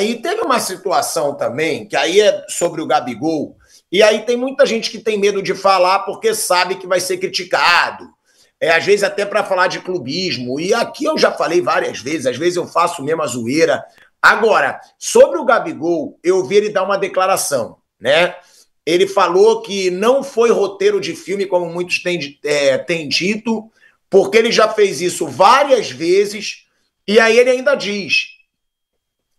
E teve uma situação também, que aí é sobre o Gabigol, e aí tem muita gente que tem medo de falar porque sabe que vai ser criticado. Às vezes até para falar de clubismo. E aqui eu já falei várias vezes, às vezes eu faço mesmo a zoeira. Agora, sobre o Gabigol, eu vi ele dar uma declaração, né? Ele falou que não foi roteiro de filme, como muitos têm dito, porque ele já fez isso várias vezes, e aí ele ainda diz: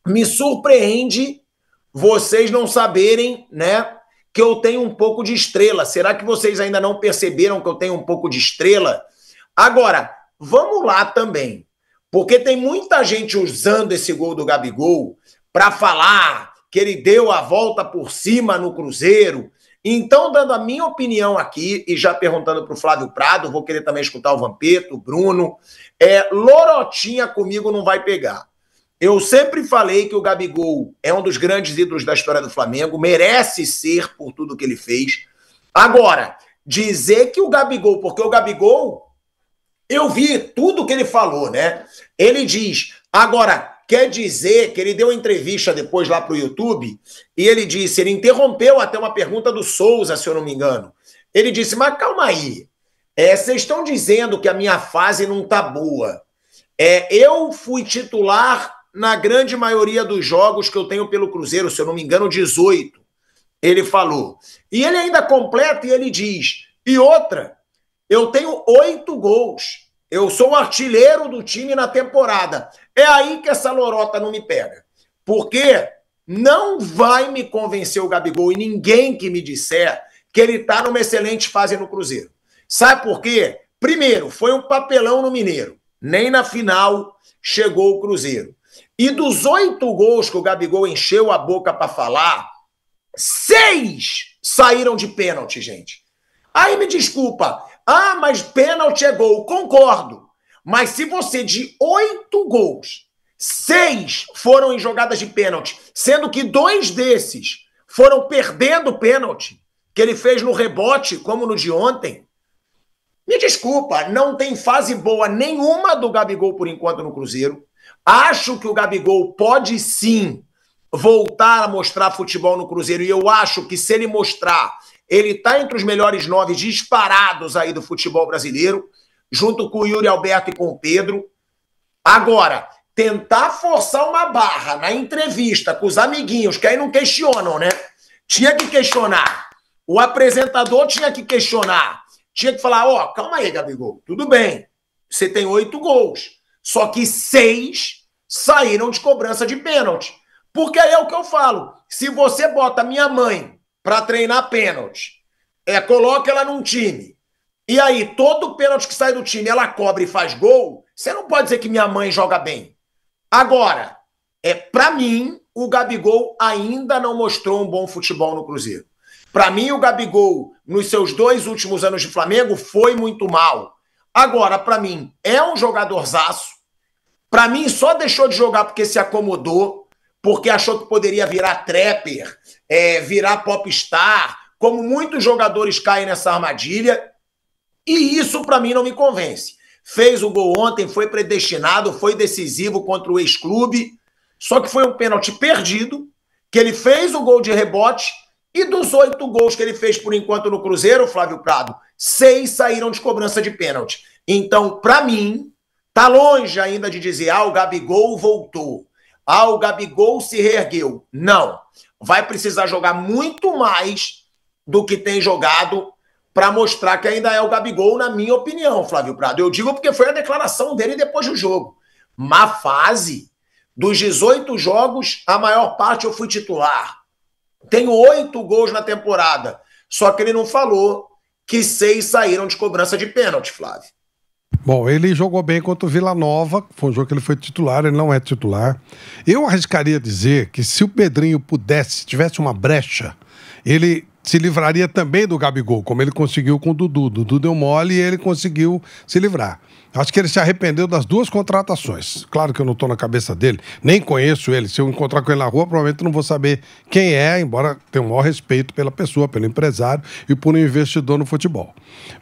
me surpreende vocês não saberem, né, que eu tenho um pouco de estrela. Será que vocês ainda não perceberam que eu tenho um pouco de estrela? Agora, vamos lá também, porque tem muita gente usando esse gol do Gabigol para falar que ele deu a volta por cima no Cruzeiro. Então, dando a minha opinião aqui, e já perguntando para o Flávio Prado, vou querer também escutar o Vampetto, o Bruno, lorotinha comigo não vai pegar. Eu sempre falei que o Gabigol é um dos grandes ídolos da história do Flamengo, merece ser por tudo que ele fez. Agora, dizer que o Gabigol, porque o Gabigol, eu vi tudo que ele falou, né? Ele diz, agora, quer dizer que ele deu uma entrevista depois lá para o YouTube e ele disse, ele interrompeu até uma pergunta do Souza, se eu não me engano. Ele disse, mas calma aí, vocês estão dizendo que a minha fase não tá boa. Eu fui titular na grande maioria dos jogos que eu tenho pelo Cruzeiro, se eu não me engano, 18. Ele falou. E ele ainda completa e ele diz, e outra, eu tenho 8 gols. Eu sou o artilheiro do time na temporada. É aí que essa lorota não me pega. Porque não vai me convencer o Gabigol e ninguém que me disser que ele está numa excelente fase no Cruzeiro. Sabe por quê? Primeiro, foi um papelão no Mineiro. Nem na final chegou o Cruzeiro. E dos 8 gols que o Gabigol encheu a boca para falar, 6 saíram de pênalti, gente. Aí me desculpa. Mas pênalti é gol. Concordo. Mas se você de 8 gols, 6 foram em jogadas de pênalti, sendo que 2 desses foram perdendo pênalti, que ele fez no rebote, como no de ontem, me desculpa, não tem fase boa nenhuma do Gabigol por enquanto no Cruzeiro. Acho que o Gabigol pode sim voltar a mostrar futebol no Cruzeiro e eu acho que se ele mostrar, ele está entre os melhores 9 disparados aí do futebol brasileiro, junto com o Yuri Alberto e com o Pedro. Agora, tentar forçar uma barra na entrevista com os amiguinhos, que aí não questionam, né? Tinha que questionar. O apresentador tinha que questionar. Tinha que falar, calma aí, Gabigol, tudo bem, você tem 8 gols, só que 6 saíram de cobrança de pênalti. Porque aí é o que eu falo, se você bota minha mãe para treinar pênalti, coloca ela num time, e aí todo pênalti que sai do time ela cobra e faz gol, você não pode dizer que minha mãe joga bem. Agora, para mim, o Gabigol ainda não mostrou um bom futebol no Cruzeiro. Para mim, o Gabigol, nos seus 2 últimos anos de Flamengo, foi muito mal. Agora, para mim, é um jogadorzaço. Para mim, só deixou de jogar porque se acomodou, porque achou que poderia virar trapper, virar popstar, como muitos jogadores caem nessa armadilha. E isso, para mim, não me convence. Fez o gol ontem, foi predestinado, foi decisivo contra o ex-clube, só que foi um pênalti perdido, que ele fez o gol de rebote, e dos 8 gols que ele fez por enquanto no Cruzeiro, Flávio Prado, 6 saíram de cobrança de pênalti. Então, para mim, tá longe ainda de dizer, o Gabigol voltou. O Gabigol se reergueu. Não. Vai precisar jogar muito mais do que tem jogado para mostrar que ainda é o Gabigol, na minha opinião, Flávio Prado. Eu digo porque foi a declaração dele depois do jogo. Má fase. Dos 18 jogos, a maior parte eu fui titular. Tenho 8 gols na temporada. Só que ele não falou que 6 saíram de cobrança de pênalti, Flávio. Bom, ele jogou bem contra o Vila Nova, foi um jogo que ele foi titular, ele não é titular. Eu arriscaria dizer que se o Pedrinho tivesse uma brecha, ele se livraria também do Gabigol, como ele conseguiu com o Dudu. O Dudu deu mole e ele conseguiu se livrar. Acho que ele se arrependeu das 2 contratações. Claro que eu não estou na cabeça dele, nem conheço ele. Se eu encontrar com ele na rua, provavelmente não vou saber quem é, embora tenha o maior respeito pela pessoa, pelo empresário e por um investidor no futebol.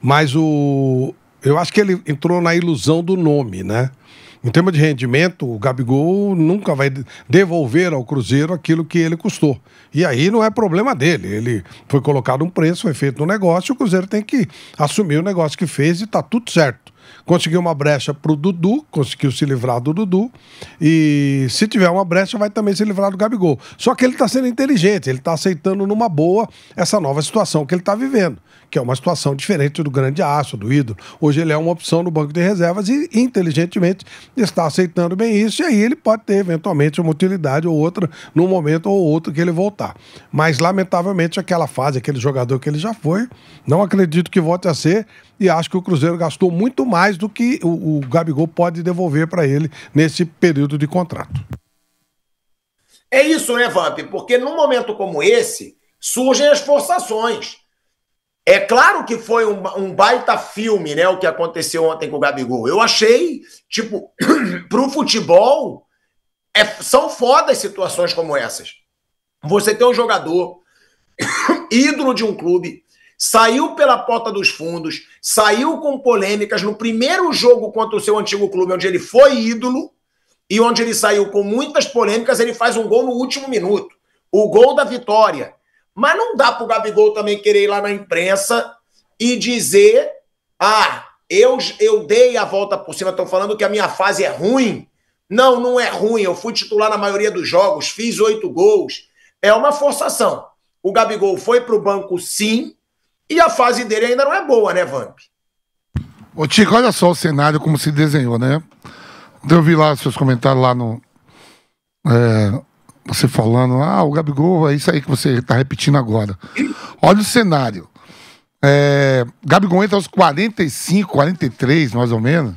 Mas eu acho que ele entrou na ilusão do nome, né? Em termos de rendimento, o Gabigol nunca vai devolver ao Cruzeiro aquilo que ele custou. E aí não é problema dele. Ele foi colocado um preço, foi feito um negócio, o Cruzeiro tem que assumir o negócio que fez e tá tudo certo. Conseguiu uma brecha pro Dudu, conseguiu se livrar do Dudu, e se tiver uma brecha vai também se livrar do Gabigol. Só que ele tá sendo inteligente, ele tá aceitando numa boa essa nova situação que ele tá vivendo, que é uma situação diferente do grande aço, do ídolo. Hoje ele é uma opção no banco de reservas e, inteligentemente, está aceitando bem isso, e aí ele pode ter, eventualmente, uma utilidade ou outra, num momento ou outro que ele voltar. Mas, lamentavelmente, aquela fase, aquele jogador que ele já foi, não acredito que volte a ser, e acho que o Cruzeiro gastou muito mais do que o Gabigol pode devolver para ele nesse período de contrato. É isso, né, Vamp? Porque num momento como esse, surgem as forçações. É claro que foi um baita filme, né, o que aconteceu ontem com o Gabigol. Eu achei, tipo, pro futebol, são fodas situações como essas. Você tem um jogador, ídolo de um clube, saiu pela porta dos fundos, saiu com polêmicas no primeiro jogo contra o seu antigo clube, onde ele foi ídolo, e onde ele saiu com muitas polêmicas, ele faz um gol no último minuto. O gol da vitória. Mas não dá pro Gabigol também querer ir lá na imprensa e dizer eu dei a volta por cima, estão falando que a minha fase é ruim. Não, não é ruim, eu fui titular na maioria dos jogos, fiz 8 gols. É uma forçação. O Gabigol foi pro banco sim, e a fase dele ainda não é boa, né, Vamp? Ô, Tico, olha só o cenário como se desenhou, né? Eu vi lá seus comentários lá no... você falando, o Gabigol, é isso aí que você tá repetindo agora. Olha o cenário. Gabigol entra aos 45, 43, mais ou menos.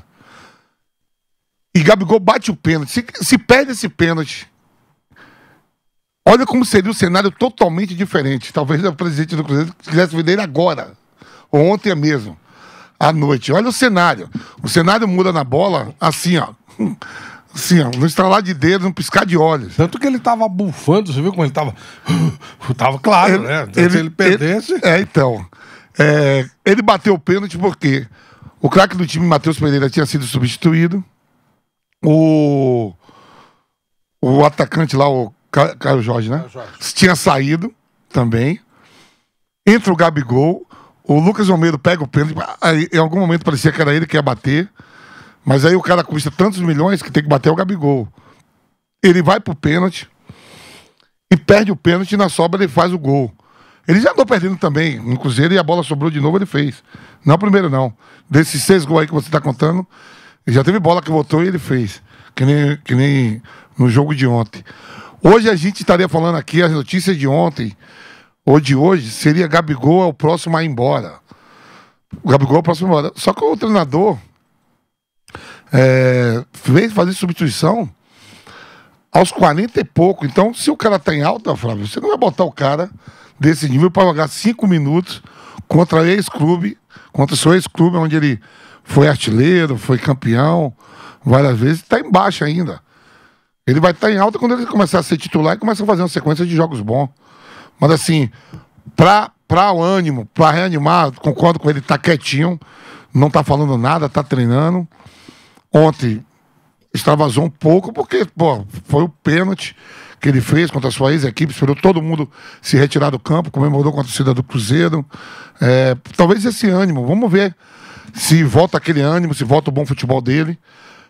E Gabigol bate o pênalti. Se perde esse pênalti, olha como seria o cenário totalmente diferente. Talvez o presidente do Cruzeiro quisesse vender ele agora, ou ontem mesmo, à noite. Olha o cenário. O cenário muda na bola assim, ó. Assim, ó, no estralar de dedos, no piscar de olhos. Tanto que ele tava bufando, você viu como ele tava? Tava claro, né? Se ele perdesse... Então. Ele bateu o pênalti porque o craque do time, Matheus Pereira, tinha sido substituído. O atacante lá, o Caio Jorge, né? Tinha saído também. Entra o Gabigol. O Lucas Almeida pega o pênalti. Aí, em algum momento parecia que era ele que ia bater. Mas aí o cara custa tantos milhões que tem que bater o Gabigol. Ele vai pro pênalti e perde o pênalti, e na sobra ele faz o gol. Ele já andou perdendo também no Cruzeiro e a bola sobrou de novo, ele fez. Não o primeiro, não. Desses 6 gols aí que você tá contando, ele já teve bola que voltou e ele fez. Que nem no jogo de ontem. Hoje a gente estaria falando aqui, as notícias de ontem ou de hoje, seria Gabigol é o próximo a ir embora. O Gabigol é o próximo a ir embora. Só que o treinador... veio fazer substituição aos 40 e pouco. Então, se o cara tá em alta, Flávio, você não vai botar o cara desse nível para jogar 5 minutos contra ex-clube, contra o seu ex-clube, onde ele foi artilheiro, foi campeão várias vezes, tá embaixo ainda. Ele vai estar em alta quando ele começar a ser titular e começar a fazer uma sequência de jogos bons. Mas assim, pra o ânimo, pra reanimar, concordo com ele, tá quietinho, não tá falando nada, tá treinando. Ontem extravasou um pouco, porque foi o pênalti que ele fez contra a sua ex-equipe, esperou todo mundo se retirar do campo, comemorou com a torcida do Cruzeiro. Talvez esse ânimo, vamos ver se volta aquele ânimo, se volta o bom futebol dele,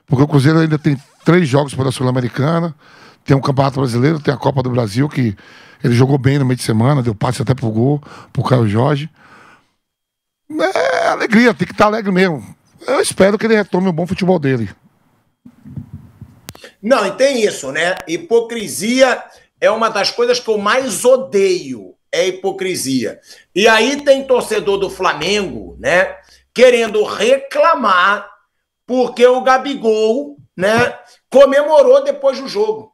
porque o Cruzeiro ainda tem 3 jogos pela Sul-Americana, tem um Campeonato Brasileiro, tem a Copa do Brasil, que ele jogou bem no meio de semana, deu passe até pro gol, pro Caio Jorge. Alegria, tem que estar alegre mesmo. Eu espero que ele retome o bom futebol dele. Não, e tem isso, né? Hipocrisia é uma das coisas que eu mais odeio, é hipocrisia. E aí tem torcedor do Flamengo, né, querendo reclamar porque o Gabigol, né, comemorou depois do jogo.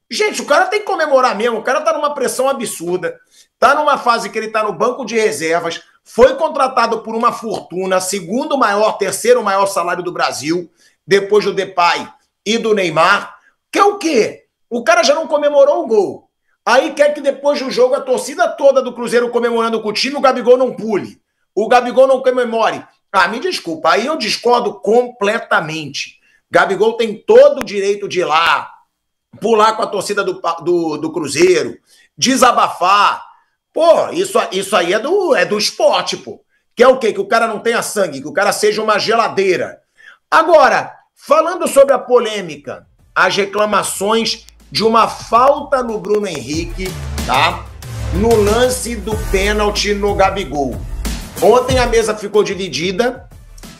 Gente, o cara tem que comemorar mesmo, o cara tá numa pressão absurda, tá numa fase que ele tá no banco de reservas, foi contratado por uma fortuna, segundo maior, terceiro maior salário do Brasil, depois do Depay e do Neymar, que é o quê? O cara já não comemorou o gol. Aí quer que depois do jogo a torcida toda do Cruzeiro comemorando com o time, o Gabigol não pule. O Gabigol não comemore. Me desculpa, aí eu discordo completamente. Gabigol tem todo o direito de ir lá, pular com a torcida do Cruzeiro, desabafar. Pô, isso aí é do esporte, pô. Que é o quê? Que o cara não tenha sangue, que o cara seja uma geladeira. Agora, falando sobre a polêmica, as reclamações de uma falta no Bruno Henrique, tá? No lance do pênalti no Gabigol. Ontem a mesa ficou dividida.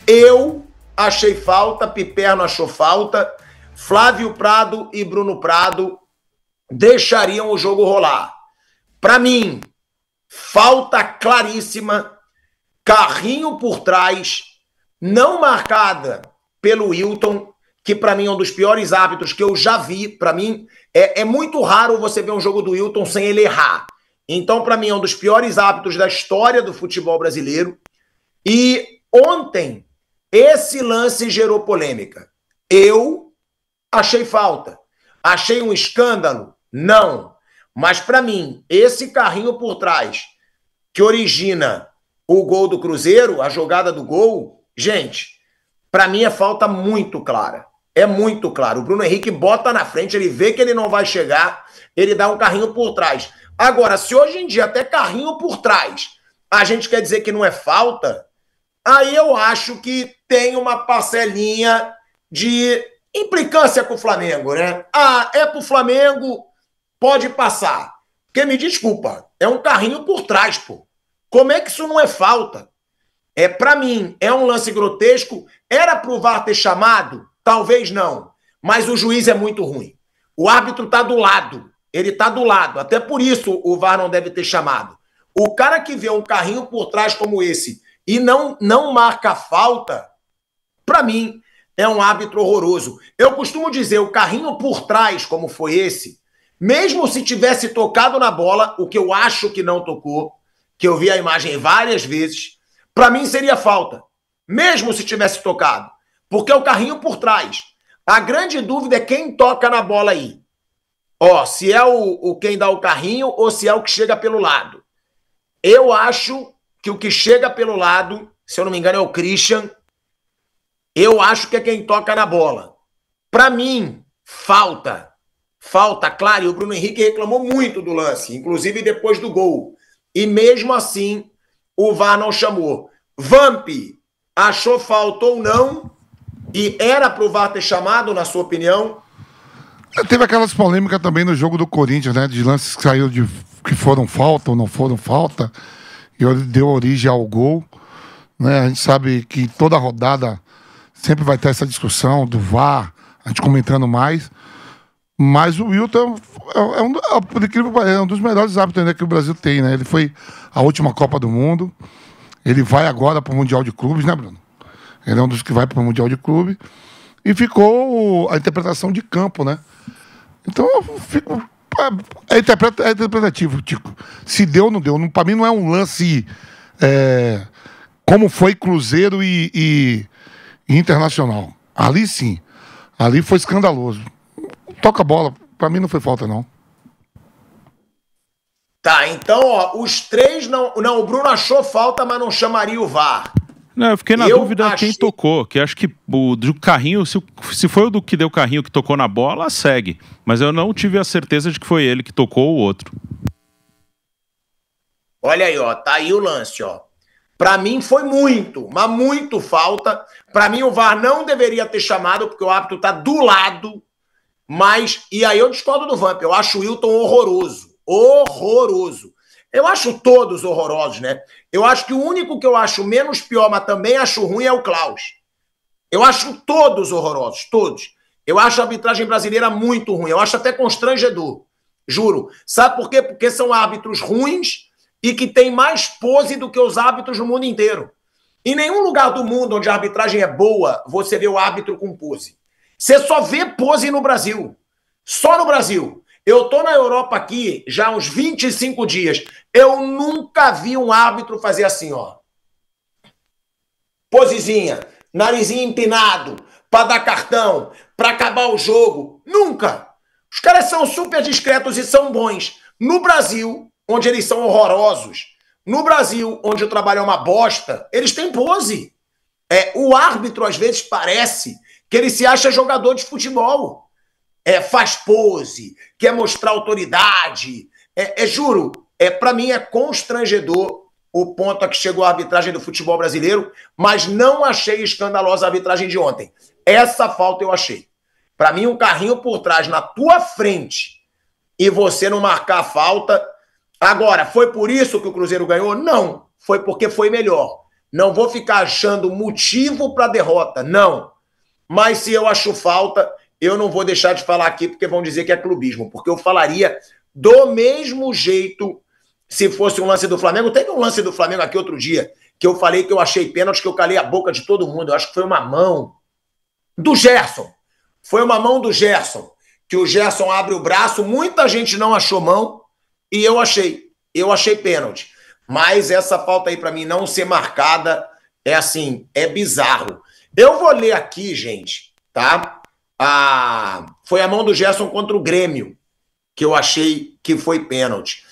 Eu achei falta, Piperno achou falta, Flávio Prado e Bruno Prado deixariam o jogo rolar. Para mim, falta claríssima, carrinho por trás, não marcada pelo Wilton, que para mim é um dos piores árbitros que eu já vi. Para mim, é muito raro você ver um jogo do Wilton sem ele errar. Então, para mim, é um dos piores árbitros da história do futebol brasileiro. E ontem, esse lance gerou polêmica. Eu achei falta. Achei um escândalo? Não. Mas, para mim, esse carrinho por trás, que origina o gol do Cruzeiro, a jogada do gol, gente, para mim é falta muito clara. É muito claro. O Bruno Henrique bota na frente, ele vê que ele não vai chegar, ele dá um carrinho por trás. Agora, se hoje em dia até carrinho por trás a gente quer dizer que não é falta, aí eu acho que tem uma parcelinha de implicância com o Flamengo, né? Ah, é pro Flamengo, pode passar. Porque me desculpa, é um carrinho por trás, pô. Como é que isso não é falta? Para mim, é um lance grotesco. Era pro VAR ter chamado? Talvez não. Mas o juiz é muito ruim. O árbitro tá do lado. Ele tá do lado. Até por isso o VAR não deve ter chamado. O cara que vê um carrinho por trás como esse e não marca falta, para mim, é um árbitro horroroso. Eu costumo dizer, o carrinho por trás, como foi esse, mesmo se tivesse tocado na bola, o que eu acho que não tocou, que eu vi a imagem várias vezes, para mim seria falta. Mesmo se tivesse tocado. Porque é o carrinho por trás. A grande dúvida é quem toca na bola aí. Ó, se é o quem dá o carrinho ou se é o que chega pelo lado. Eu acho que o que chega pelo lado, se eu não me engano, é o Christian. Eu acho que é quem toca na bola. Para mim, falta. Falta, claro. E o Bruno Henrique reclamou muito do lance, inclusive depois do gol. E mesmo assim, o VAR não chamou. Vamp, achou falta ou não? E era pro VAR ter chamado, na sua opinião? Teve aquelas polêmicas também no jogo do Corinthians, né? De lances que saíram que foram falta ou não foram falta. E deu origem ao gol. Né? A gente sabe que toda rodada sempre vai ter essa discussão do VAR, a gente comentando mais. Mas o Wilton por incrível que pareça, é um dos melhores árbitros ainda que o Brasil tem, né? Ele foi a última Copa do Mundo. Ele vai agora para o Mundial de Clubes, né, Bruno? Ele é um dos que vai para o Mundial de Clube. E ficou a interpretação de campo, né? Então, eu fico... É interpretativo, Tico. Se deu ou não deu. Para mim, não é um lance como foi Cruzeiro e Internacional. Ali, sim. Ali foi escandaloso. Toca a bola. Para mim, não foi falta, não. Tá, então, ó, os três não... Não, o Bruno achou falta, mas não chamaria o VAR. Não, eu fiquei na dúvida quem tocou, que acho que o do carrinho, se foi o do que deu carrinho que tocou na bola, segue. Mas eu não tive a certeza de que foi ele que tocou o outro. Olha aí, ó, tá aí o lance, ó. Pra mim foi muito, mas muito falta. Pra mim o VAR não deveria ter chamado, porque o árbitro tá do lado. Mas, e aí eu discordo do Vamp, eu acho o Wilton horroroso. Horroroso. Eu acho todos horrorosos, né? Eu acho que o único que eu acho menos pior, mas também acho ruim, é o Klaus. Eu acho todos horrorosos, todos. Eu acho a arbitragem brasileira muito ruim. Eu acho até constrangedor, juro. Sabe por quê? Porque são árbitros ruins e que têm mais pose do que os árbitros no mundo inteiro. Em nenhum lugar do mundo onde a arbitragem é boa, você vê o árbitro com pose. Você só vê pose no Brasil. Só no Brasil. Eu tô na Europa aqui já há uns 25 dias. Eu nunca vi um árbitro fazer assim, ó. Posezinha, narizinho empinado, pra dar cartão, pra acabar o jogo. Nunca. Os caras são super discretos e são bons. No Brasil, onde eles são horrorosos, no Brasil, onde o trabalho é uma bosta, eles têm pose. O árbitro, às vezes, parece que ele se acha jogador de futebol. Faz pose, quer mostrar autoridade. Juro, para mim é constrangedor o ponto a que chegou a arbitragem do futebol brasileiro, mas não achei escandalosa a arbitragem de ontem. Essa falta eu achei. Para mim, um carrinho por trás na tua frente e você não marcar a falta. Agora, foi por isso que o Cruzeiro ganhou? Não. Foi porque foi melhor. Não vou ficar achando motivo para derrota, não. Mas se eu acho falta, eu não vou deixar de falar aqui porque vão dizer que é clubismo, porque eu falaria do mesmo jeito se fosse um lance do Flamengo. Teve um lance do Flamengo aqui outro dia que eu falei que eu achei pênalti, que eu calei a boca de todo mundo. Eu acho que foi uma mão do Gerson. Foi uma mão do Gerson, que o Gerson abre o braço, muita gente não achou mão e eu achei pênalti. Mas essa falta aí para mim não ser marcada é bizarro. Eu vou ler aqui, gente, tá? Foi a mão do Gerson contra o Grêmio, que eu achei que foi pênalti.